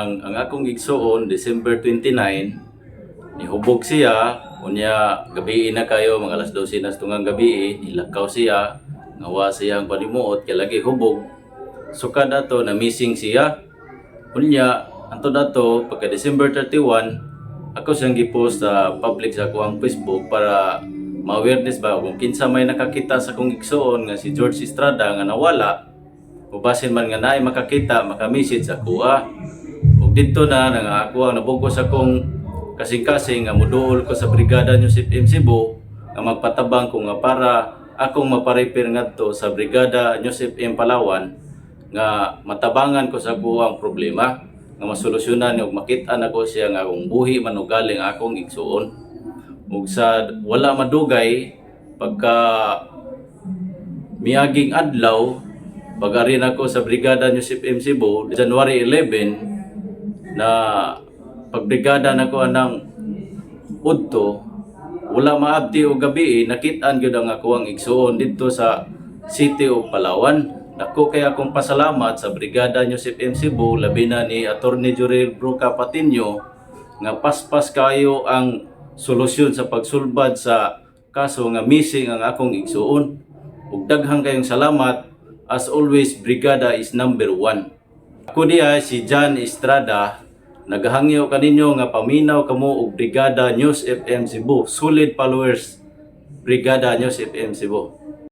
Ang akong igsuon, December 29, nihubog siya, unya gabi na kayo, mga alas 12 na tungang gabi, nilakaw siya, ngawa siya ang panimuot, kaya lagi hubog. So kada to, na missing siya. Unya, anto dato, pagka December 31, ako siyang gipost sa public sa akong Facebook para ma-awareness ba kung kinsa may nakakita sa akong igsuon nga si George Estrada nga nawala, o basin man nga naay makakita, maka-message ako dito na nga ako ang nabugos akong kasing-kasing nga muduol ko sa Brigada Newsip M Cebu nga magpatabang ko nga para akong maparepir ngadto sa Brigada Newsip M Palawan nga matabangan ko sa akong problema nga masolusyonan ug makit-an ako siya nga kung buhi man og galing akong igsuon. Ug sa wala madugay pagka miaging adlaw pag-ari ako sa Brigada Newsip M Cebu January 11 na pagbrigada na ko anang udto, wala maabdi o gabi, nakit-an gyud ang ako ang igsuon dito sa City of Palawan. Nako kaya akong pasalamat sa Brigada Newsip M Cebu, labi na ni Attorney Jurel Broca Patinio nga paspas kayo ang solusyon sa pagsulbad sa kaso nga missing ang akong igsuon. Ug daghang kayong salamat. As always, Brigada is number 1. Ako diya si John Estrada, naghangyo kaninyo nga paminaw kamo og Brigada News FM Cebu. Solid followers, Brigada News FM Cebu.